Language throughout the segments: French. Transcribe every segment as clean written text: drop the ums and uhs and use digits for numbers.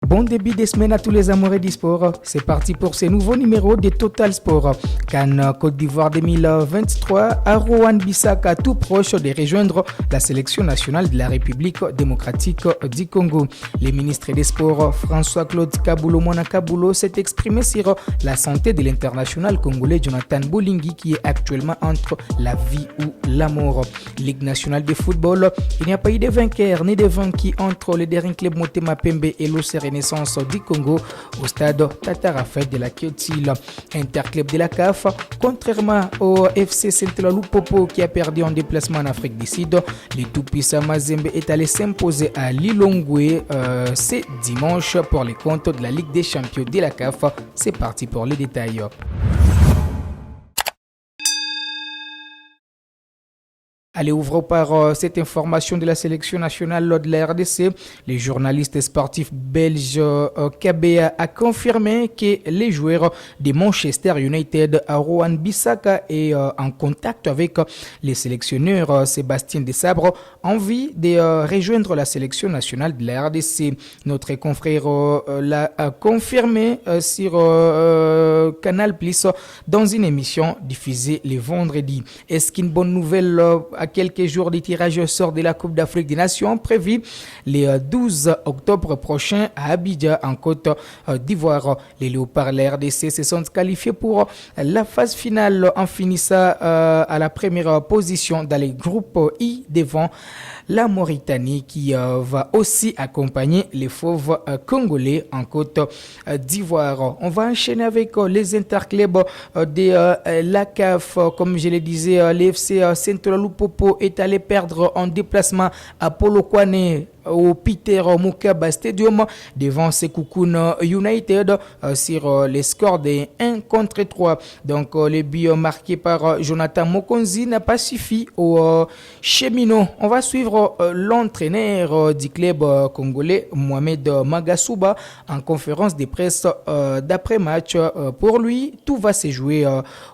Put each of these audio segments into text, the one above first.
Bon début de semaine à tous les amoureux du sport. C'est parti pour ce nouveau numéro de Total Sport. Cannes Côte d'Ivoire 2023, Arouane Bissaka tout proche de rejoindre la sélection nationale de la République démocratique du Congo. Le ministre des Sports François-Claude Kaboulo Mona Kaboulo s'est exprimé sur la santé de l'international congolais Jonathan Bolingi qui est actuellement entre la vie ou la mort. Ligue nationale de football, il n'y a pas eu de vainqueur ni de vaincu entre les derniers clubs Motema Pembe et l'OC Renaissance du Congo au stade Tata Raphaël de la Kyotil. Interclub de la CAF, contrairement au FC Saint-Louis Popo qui a perdu en déplacement en Afrique du Sud, le tout-puissant Mazembe est allé s'imposer à Lilongwe ce dimanche pour les comptes de la Ligue des champions de la CAF. C'est parti pour les détails. Allez, ouvrons par cette information de la sélection nationale de la RDC. Le journaliste sportif belge KBA a confirmé que les joueurs de Manchester United, Arouane Bissaka, est en contact avec les sélectionneurs Sébastien Desabre, envie de rejoindre la sélection nationale de la RDC. Notre confrère l'a confirmé sur Canal+, dans une émission diffusée le vendredi. Est-ce qu'une bonne nouvelle à quelques jours du tirage au sort de la Coupe d'Afrique des Nations prévu le 12 octobre prochain à Abidjan en Côte d'Ivoire? Les Léopards de la RDC se sont qualifiés pour la phase finale en finissant à la première position dans les groupes I devant la Mauritanie qui va aussi accompagner les fauves congolais en Côte d'Ivoire. On va enchaîner avec les interclubs de la CAF. Comme je le disais, l'FC Saint-Louis Popo est allé perdre en déplacement à Polokwane au Peter Mokaba Stadium devant Sekoukoun United sur les scores de 1-3. Donc les buts marqués par Jonathan Mokonzi n'a pas suffi aux cheminots. On va suivre l'entraîneur du club congolais Mohamed Magasuba en conférence de presse d'après-match. Pour lui, tout va se jouer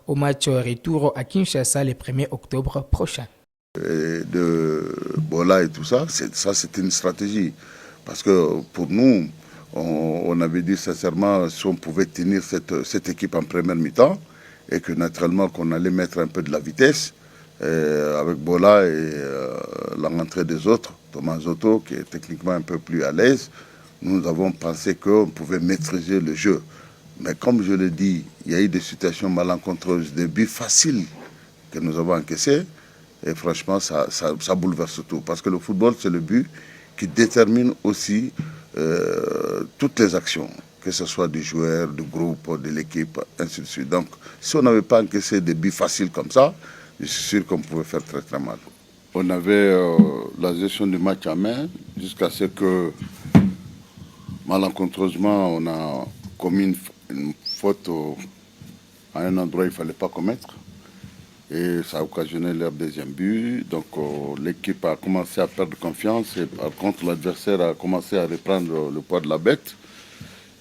au match retour à Kinshasa le 1er octobre prochain. De Bola et tout ça, c'est une stratégie. Parce que pour nous, on avait dit sincèrement si on pouvait tenir cette équipe en première mi-temps et que naturellement qu'on allait mettre un peu de la vitesse avec Bola et la rentrée des autres, Thomas Zoto qui est techniquement un peu plus à l'aise, nous avons pensé qu'on pouvait maîtriser le jeu. Mais comme je l'ai dit, il y a eu des situations malencontreuses, des buts faciles que nous avons encaissés. Et franchement, ça bouleverse tout. Parce que le football, c'est le but qui détermine aussi toutes les actions, que ce soit du joueur, du groupe, de l'équipe, ainsi de suite. Donc, si on n'avait pas encaissé des buts faciles comme ça, je suis sûr qu'on pouvait faire très très mal. On avait la gestion du match en main jusqu'à ce que, malencontreusement, on a commis une faute à un endroit où il ne fallait pas commettre. Et ça a occasionné leur deuxième but. Donc l'équipe a commencé à perdre confiance et par contre l'adversaire a commencé à reprendre le poids de la bête.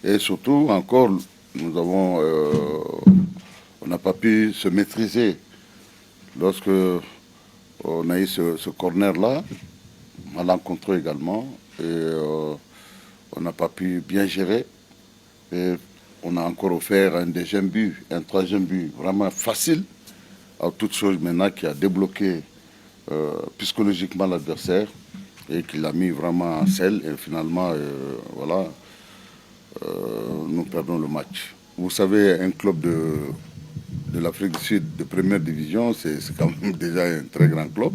Et surtout encore, on n'a pas pu se maîtriser lorsque on a eu ce corner-là, malencontreux également. Et on n'a pas pu bien gérer. Et on a encore offert un deuxième but, un troisième but, vraiment facile. À toute chose maintenant qui a débloqué psychologiquement l'adversaire et qui l'a mis vraiment en selle et finalement nous perdons le match. Vous savez, un club de l'Afrique du Sud de première division, c'est quand même déjà un très grand club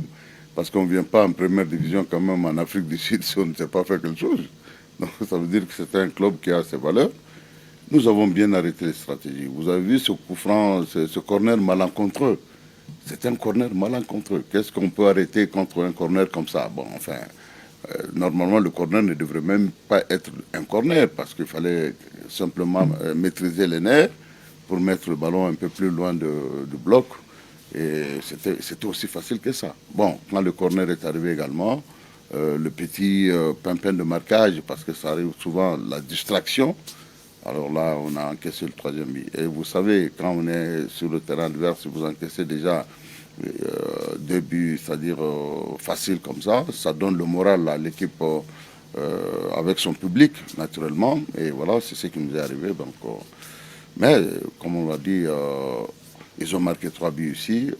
parce qu'on ne vient pas en première division quand même en Afrique du Sud si on ne sait pas faire quelque chose. Donc ça veut dire que c'est un club qui a ses valeurs. Nous avons bien arrêté les stratégies. Vous avez vu ce coup franc, ce corner malencontreux. C'est un corner malencontreux. Qu'est-ce qu'on peut arrêter contre un corner comme ça? Bon, enfin, normalement, le corner ne devrait même pas être un corner parce qu'il fallait simplement maîtriser les nerfs pour mettre le ballon un peu plus loin du bloc. Et c'était aussi facile que ça. Bon, quand le corner est arrivé également, le petit pimpin de marquage, parce que ça arrive souvent, la distraction. Alors là, on a encaissé le troisième but. Et vous savez, quand on est sur le terrain adverse, vous encaissez déjà 2 buts, c'est-à-dire faciles comme ça donne le moral à l'équipe avec son public, naturellement. Et voilà, c'est ce qui nous est arrivé. Donc, mais, comme on l'a dit, ils ont marqué 3 buts ici.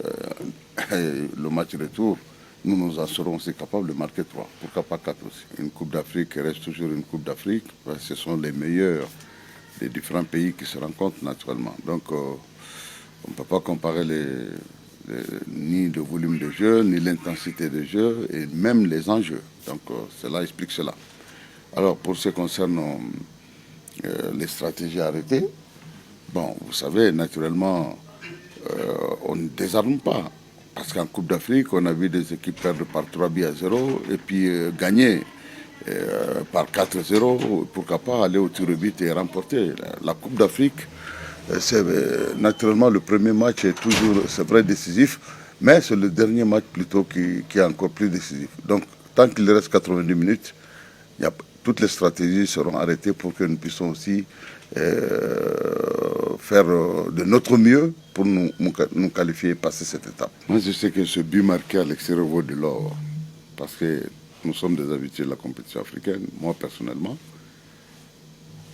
Le match retour, nous en serons aussi capables de marquer 3. Pourquoi pas 4 aussi. Une Coupe d'Afrique reste toujours une Coupe d'Afrique. Ce sont les meilleurs des différents pays qui se rencontrent naturellement. Donc, on ne peut pas comparer ni le volume de jeu, ni l'intensité de jeu, et même les enjeux. Donc, cela explique cela. Alors, pour ce qui concerne les stratégies arrêtées, bon, vous savez, naturellement, on ne désarme pas. Parce qu'en Coupe d'Afrique, on a vu des équipes perdre par 3 buts à 0 et puis gagner par 4-0. Pourquoi pas aller au tir au but et remporter. La Coupe d'Afrique, c'est naturellement le premier match est toujours, c'est vrai, décisif, mais c'est le dernier match plutôt qui est encore plus décisif. Donc, tant qu'il reste 90 minutes, toutes les stratégies seront arrêtées pour que nous puissions aussi faire de notre mieux pour nous qualifier et passer cette étape. Moi, je sais que ce but marqué à l'extérieur vaut de l'or, parce que nous sommes des habitués de la compétition africaine, moi personnellement.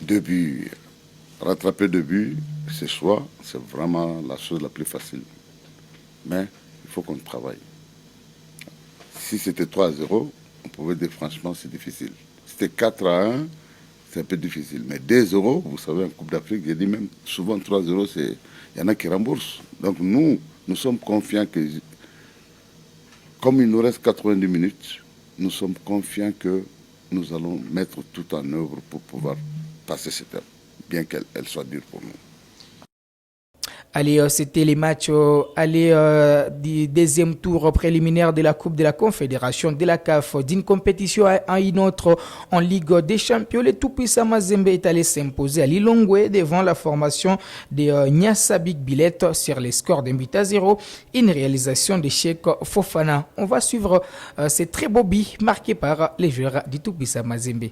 2 buts, rattraper 2 buts, c'est vraiment la chose la plus facile. Mais il faut qu'on travaille. Si c'était 3-0, on pouvait dire franchement c'est difficile. Si c'était 4-1, c'est un peu difficile. Mais 2-0, vous savez, en Coupe d'Afrique, j'ai dit même souvent 3-0, il y en a qui remboursent. Donc nous sommes confiants que, comme il nous reste 90 minutes, nous sommes confiants que nous allons mettre tout en œuvre pour pouvoir passer cette étape, bien qu'elle soit dure pour nous. Allez, c'était les matchs du deuxième tour préliminaire de la Coupe de la Confédération de la CAF. D'une compétition à une autre en Ligue des Champions, le tout-puissant Mazembe est allé s'imposer à Lilongwe devant la formation de Nyassa Big Billet sur les scores d'un but à 0. Une réalisation de Cheikh Fofana. On va suivre ces très beaux buts marqués par les joueurs du tout-puissant Mazembe.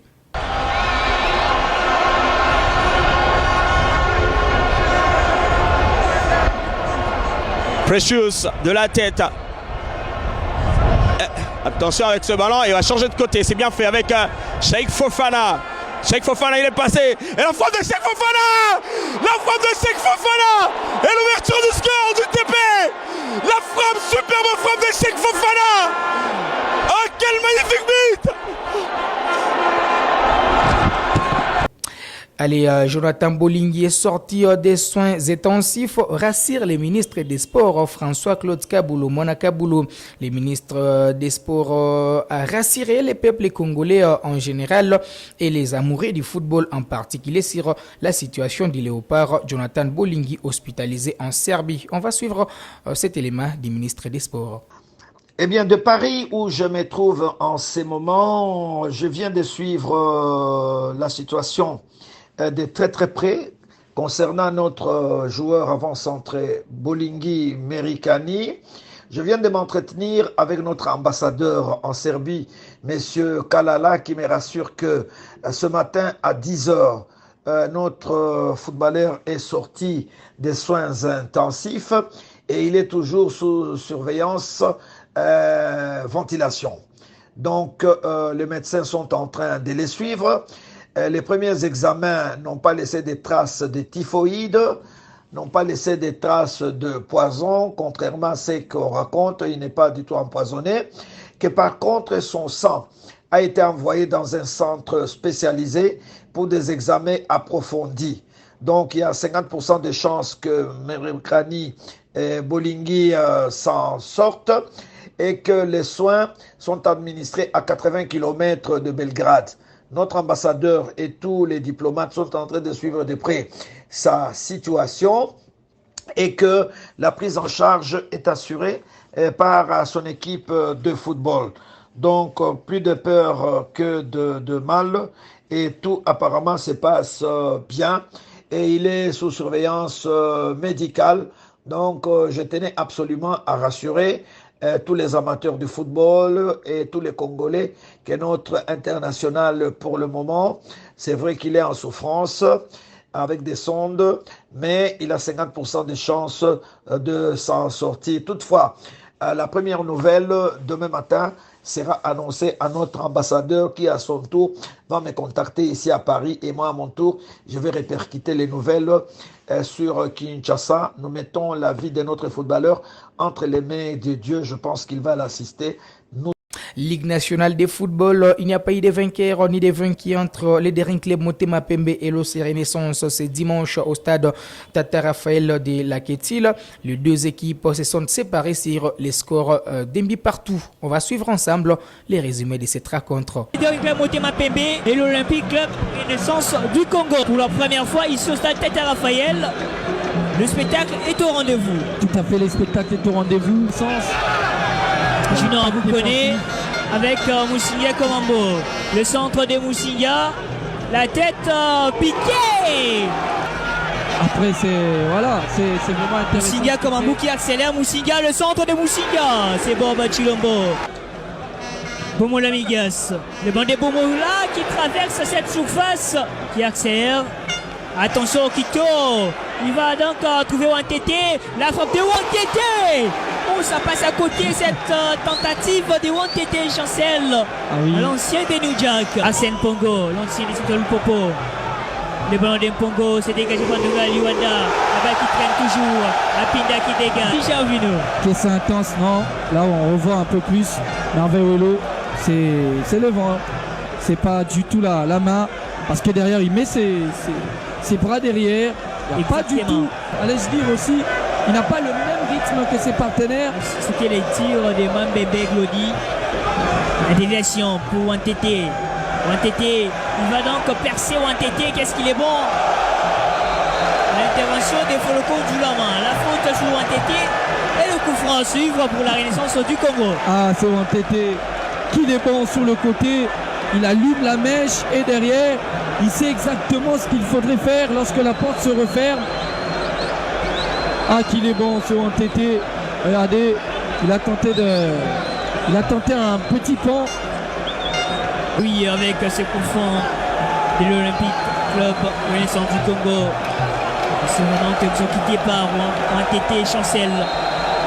Precious de la tête. Attention avec ce ballon, il va changer de côté, c'est bien fait avec Cheikh Fofana. Cheikh Fofana, il est passé. Et la frappe de Cheikh Fofana! La frappe de Cheikh Fofana! Et l'ouverture du score du TP! La frappe, superbe frappe de Cheikh Fofana! Oh, quel magnifique but! Allez, Jonathan Bolingui est sorti des soins intensifs, rassure le ministre des Sports François-Claude Kaboulou, Mona Kaboulou. Le ministre des Sports a rassuré les peuples congolais en général et les amoureux du football en particulier sur la situation du léopard Jonathan Bolingui hospitalisé en Serbie. On va suivre cet élément du ministre des Sports. Eh bien, de Paris, où je me trouve en ces moments, je viens de suivre la situation de très très près concernant notre joueur avant-centré Bolingui Merikani. Je viens de m'entretenir avec notre ambassadeur en Serbie, Monsieur Kalala, qui me rassure que ce matin à 10h, notre footballeur est sorti des soins intensifs et il est toujours sous surveillance ventilation. Donc, les médecins sont en train de les suivre. Les premiers examens n'ont pas laissé des traces de typhoïde, n'ont pas laissé des traces de poison, contrairement à ce qu'on raconte, il n'est pas du tout empoisonné, que par contre son sang a été envoyé dans un centre spécialisé pour des examens approfondis. Donc il y a 50% de chances que Merikani et Bolingui s'en sortent et que les soins sont administrés à 80 km de Belgrade. Notre ambassadeur et tous les diplomates sont en train de suivre de près sa situation et que la prise en charge est assurée par son équipe de football. Donc, plus de peur que de mal et tout apparemment se passe bien et il est sous surveillance médicale. Donc, je tenais absolument à rassurer tous les amateurs du football et tous les Congolais que notre international pour le moment, c'est vrai qu'il est en souffrance avec des sondes, mais il a 50% de chances de s'en sortir. Toutefois, la première nouvelle, demain matin, sera annoncé à notre ambassadeur qui, à son tour, va me contacter ici à Paris. Et moi, à mon tour, je vais répercuter les nouvelles sur Kinshasa. Nous mettons la vie de notre footballeur entre les mains de Dieu. Je pense qu'il va l'assister. Ligue nationale de football, il n'y a pas eu de vainqueur ni de vaincu entre les derniers clubs Motema Pembe et l'OC Renaissance ce dimanche au stade Tata Raphaël de Laketil. Les deux équipes se sont séparées sur les scores d'un partout. On va suivre ensemble les résumés de cette rencontre. Le dernier club Motema Pembe et l'Olympique Club Renaissance du Congo. Pour la première fois ici au stade Tata Raphaël, le spectacle est au rendez-vous. Tout à fait, le spectacle est au rendez-vous. Junior Aboukone avec Moussinga Komambo. Le centre de Moussinga, la tête piquée. Après c'est vraiment intéressant. Moussinga Komambo qui accélère. Moussinga, le centre de Moussinga. C'est Boba Chilombo. Bomo Lamigas. Le banc de Bomoula qui traverse cette surface, qui accélère. Attention au Kito. Il va donc trouver Wantete. La frappe de Wantete. Oh, ça passe à côté cette tentative de Wantete Chancel. L'ancien de New Jack. Asen Pongo, l'ancien de Sintolu Popo. Le ballon d'Mpongo, c'est dégagé par Ndunga Liwanda. La balle qui traîne toujours. La Pinda qui dégage. Déjà Vino. C'est intense, non? Là, on revoit un peu plus. Merveilleux, c'est le vent. C'est pas du tout la main. Parce que derrière, il met ses bras derrière. Il n'y a pas du tout. Allez-je dire aussi, il n'a pas le même rythme que ses partenaires. C'était les tirs de Mambebe Glody. La déviation pour Wantete. Wantete, il va donc percer Wantete. Qu'est-ce qu'il est bon? L'intervention des Foloko du Lama. La faute sur Wantete. Et le coup franc à suivre pour la Renaissance du Congo. Ah, c'est Wantete qu'il est bon sur le côté. Il allume la mèche et derrière, il sait exactement ce qu'il faudrait faire lorsque la porte se referme. Ah, qu'il est bon ce Wantete. Regardez, il a tenté un petit pont. Oui, avec ce coup franc de l'Olympique Club Renaissance du Congo. Ils sont maintenant quittés par Wantete Chancel.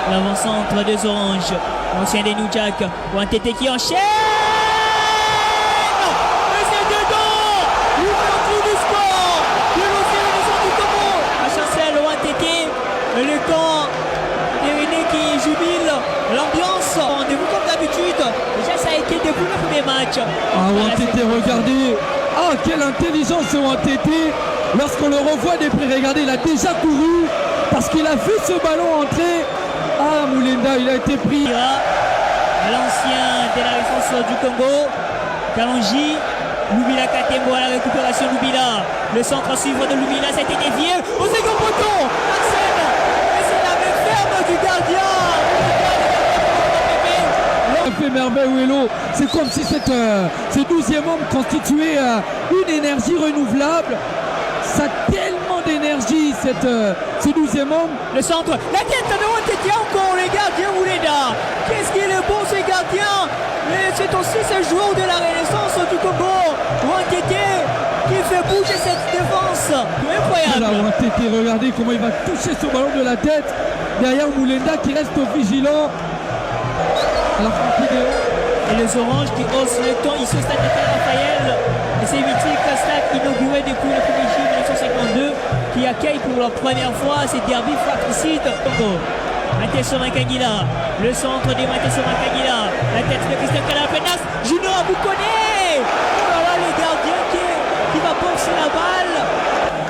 L'avant-centre des Oranges. L'ancien des New Jack. Wantete qui enchaîne. Le camp René qui jubile, l'ambiance, rendez-vous comme d'habitude. Déjà ça a été depuis le premier match. Ah, Wantete, regardez. Ah, quelle intelligence ce Wantete. Lorsqu'on le revoit des près, regardez, il a déjà couru parce qu'il a vu ce ballon entrer. Ah, Moulenda, il a été pris. L'ancien de la Renaissance du Congo, Kalonji. Lubila Katembo à la récupération. Lubila, le centre à suivre de Lubila, ça a été dévié au second poteau. Du gardien. C'est comme si ce 12e homme constituait une énergie renouvelable. Ça a tellement d'énergie ce 12e homme. Le centre, la tête de Wantete encore, les gardiens Mouleda. Qu'est-ce qu'il est bon ces gardiens. C'est aussi ce joueur de la Renaissance du Congo. Wantete qui fait bouger cette défense. Incroyable. Wantete, regardez comment il va toucher ce ballon de la tête. Derrière Moulenda qui reste vigilant à la frappe vidéo. Et les Oranges qui haussent le ton ici au stade de Raphaël. Et c'est mythique stade inauguré depuis le 1er juillet 1952 qui accueille pour la première fois ces derbies fratricides. Mateso Makangila, le centre de Mateso Makangila, la tête de Christian Kalapenas, Junior Aboukone. Oh là là, le gardien qui va boxer la balle,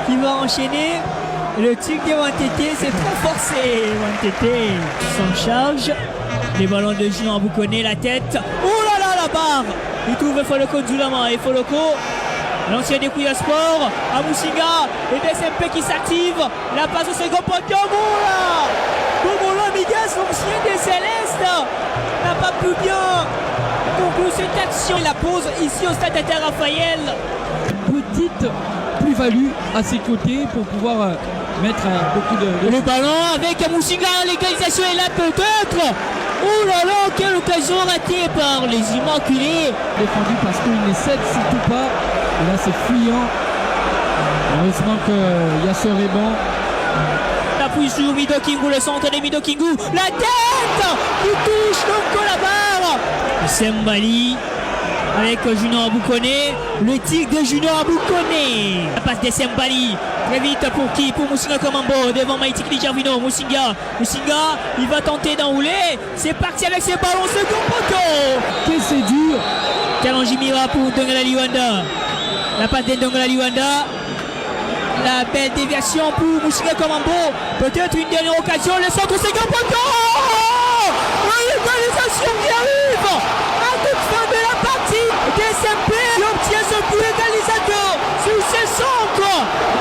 qui va enchaîner. Le tic de Wantete, c'est trop forcé. Wantete s'en charge. Les ballons de Junior Aboukone, la tête. Oh là là, la barre. Il trouve Foloko Nzulama et Foloko. L'ancien des Kouya Sport. Amoussinga. Et BSMP qui s'active. La passe au second poteau. Bomola Migas, l'ancien des Célestes. N'a pas pu bien conclure cette action. La pose ici au stade Tata Raphaël. Petite plus-value à ses côtés pour pouvoir mettre beaucoup de... Le ballon avec Moussinga, l'égalisation est là peut-être. Oh là là, quelle occasion ratée par les Immaculés. Défendu parce qu'il ne cède surtout pas. Et là c'est fuyant. Heureusement qu'il y a ce rebond. La appuie sur Mido Kingu, le centre de Mido Kingu. La tête qui touche donc la barre. Sembali avec Junior Aboukone, le tic de Junior Aboukone. La passe de Sembali, très vite pour qui? Pour Musinga Komambo, devant Maïti Klijarvino. Musinga, il va tenter d'enrouler. C'est parti avec ses ballons, second poteau. Que c'est dur. Kalonji Mira pour Ndongala Liwanda. La passe de Ndongala Liwanda. La belle déviation pour Musinga Komambo. Peut-être une dernière occasion, le centre, second poteau. L'égalisation qui arrive à toute fin de la partie. DSMP qui obtient ce but égalisateur sur ce centre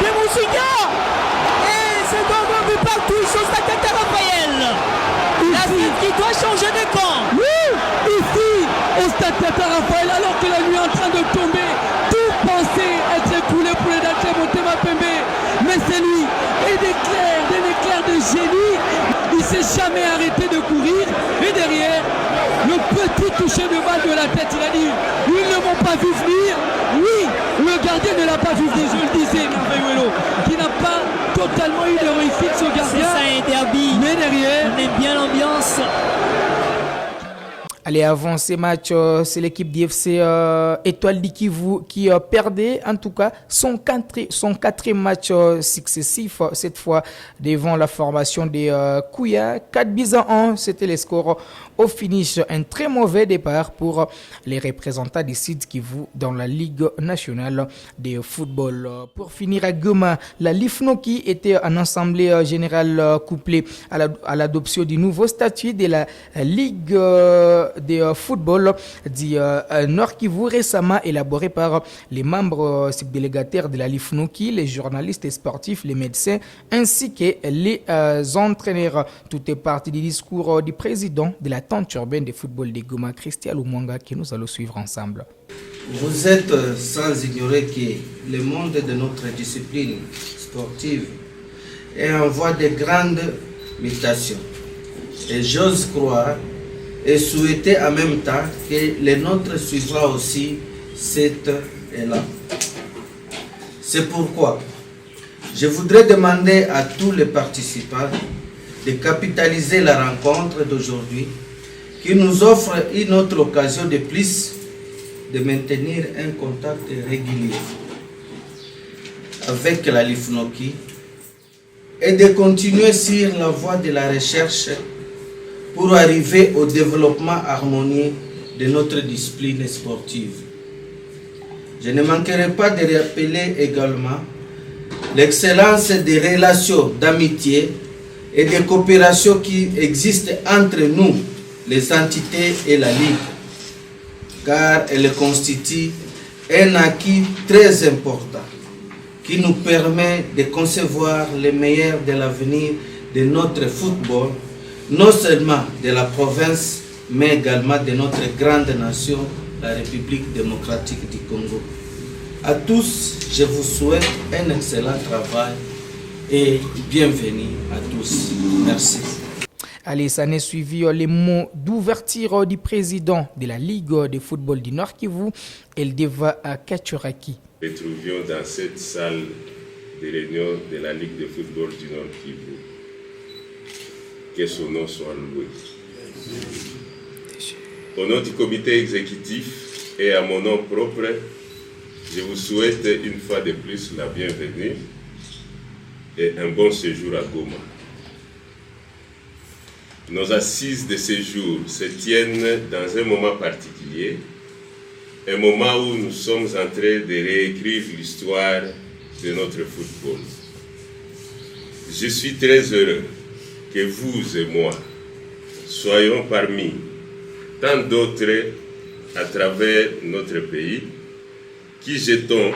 de Musinga. Et c'est donc un but partout sur sa tête à Raphaël. La ville qui doit changer de camp. Oui, ici, au stade Tata Raphaël, alors que la nuit est en train de tomber, tout pensait être écoulé pour les Dakar Motema Pembe. Mais c'est lui, et d'un éclair de génie, il ne s'est jamais arrêté de courir. Et derrière, le petit toucher de balle de la tête, il a dit, ils ne m'ont pas vu venir. Oui, le gardien ne l'a pas vu venir, je le disais, Merveilluelo, qui n'a pas totalement eu de réussite, ce gardien. C'est ça, un derby. Mais derrière, on aime bien l'ambiance. Allez, avant ces matchs, c'est l'équipe d'IFC Étoile du Kivu qui perdait en tout cas son quatrième match successif, cette fois devant la formation des Kouya. 4-1, c'était les scores au finish. Un très mauvais départ pour les représentants des Sud Kivu dans la Ligue nationale de football. Pour finir à Goma, la Lifnoki était en assemblée générale couplée à l'adoption du nouveau statut de la Ligue de football du Nord Kivu, récemment élaboré par les membres subdélégataires de la Lifnoki, les journalistes sportifs, les médecins ainsi que les entraîneurs. Tout est parti du discours du président de la tente urbaine de football de Goma, Christian Lumwanga, que nous allons suivre ensemble. Vous êtes sans ignorer que le monde de notre discipline sportive est en voie de grande mutation. Et j'ose croire et souhaiter en même temps que le nôtre suivra aussi cette élan. C'est pourquoi je voudrais demander à tous les participants de capitaliser la rencontre d'aujourd'hui qui nous offre une autre occasion de plus de maintenir un contact régulier avec la Lifnoki et de continuer sur la voie de la recherche pour arriver au développement harmonieux de notre discipline sportive. Je ne manquerai pas de rappeler également l'excellence des relations d'amitié et de coopération qui existent entre nous, les entités et la Ligue, car elle constitue un acquis très important qui nous permet de concevoir le meilleur de l'avenir de notre football, non seulement de la province, mais également de notre grande nation, la République démocratique du Congo. À tous, je vous souhaite un excellent travail et bienvenue à tous. Merci. Allez, ça n'est suivi les mots d'ouverture du président de la Ligue de football du Nord Kivu, Eldeva Kachuraki. Nous nous trouvions dans cette salle de réunion de la Ligue de football du Nord Kivu. Que son nom soit loué. Au nom du comité exécutif et à mon nom propre, je vous souhaite une fois de plus la bienvenue et un bon séjour à Goma. Nos assises de séjour se tiennent dans un moment particulier, un moment où nous sommes en train de réécrire l'histoire de notre football. Je suis très heureux que vous et moi soyons parmi tant d'autres à travers notre pays qui jetons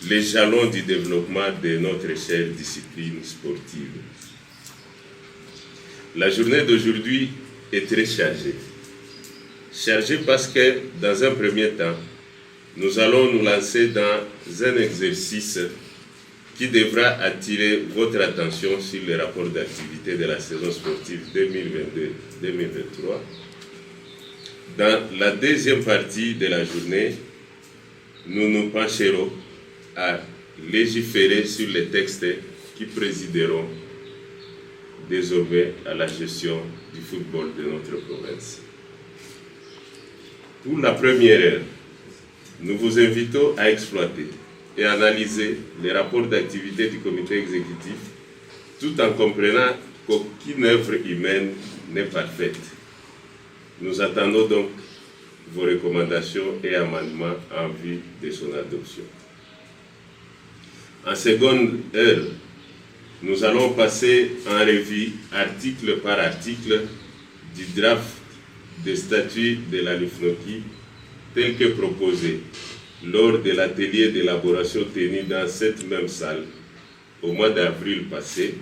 les jalons du développement de notre chère discipline sportive. La journée d'aujourd'hui est très chargée. Chargée parce que, dans un premier temps, nous allons nous lancer dans un exercice qui devra attirer votre attention sur le rapport d'activité de la saison sportive 2022-2023. Dans la deuxième partie de la journée, nous nous pencherons à légiférer sur les textes qui présideront désormais à la gestion du football de notre province. Pour la première heure, nous vous invitons à exploiter et analyser les rapports d'activité du comité exécutif tout en comprenant qu'aucune œuvre humaine n'est parfaite. Nous attendons donc vos recommandations et amendements en vue de son adoption. En seconde heure, nous allons passer en revue article par article du draft des statuts de la LUFNOKI tel que proposé lors de l'atelier d'élaboration tenu dans cette même salle au mois d'avril passé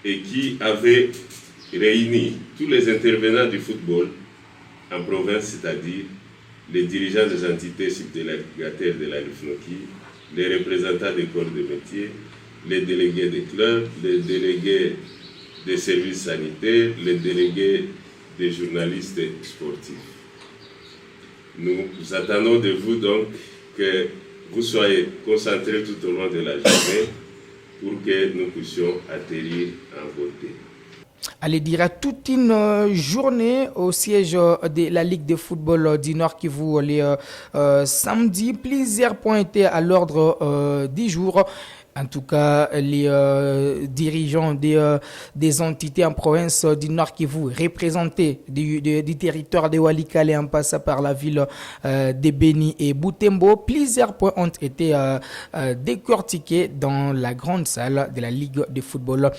et qui avait réuni tous les intervenants du football en province, c'est-à-dire les dirigeants des entités subdélégataires de la LUFNOKI, les représentants des corps de métier, les délégués des clubs, les délégués des services sanitaires, les délégués des journalistes sportifs. Nous attendons de vous donc que vous soyez concentrés tout au long de la journée pour que nous puissions atterrir en beauté. Elle dira toute une journée au siège de la Ligue de football du Nord Kivu les samedi. Plusieurs points étaient à l'ordre du jour. En tout cas, les dirigeants des entités en province du Nord Kivu représentés du territoire de Walikale en passant par la ville de Beni et Butembo, plusieurs points ont été décortiqués dans la grande salle de la Ligue de football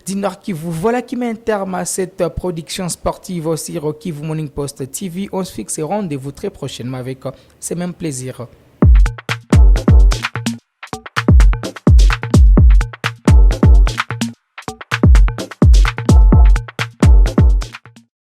du Nord Kivu. Voilà qui met un terme à cette production sportive sur Kivu Morning Post TV. On se fixe rendez-vous très prochainement avec ce même plaisir.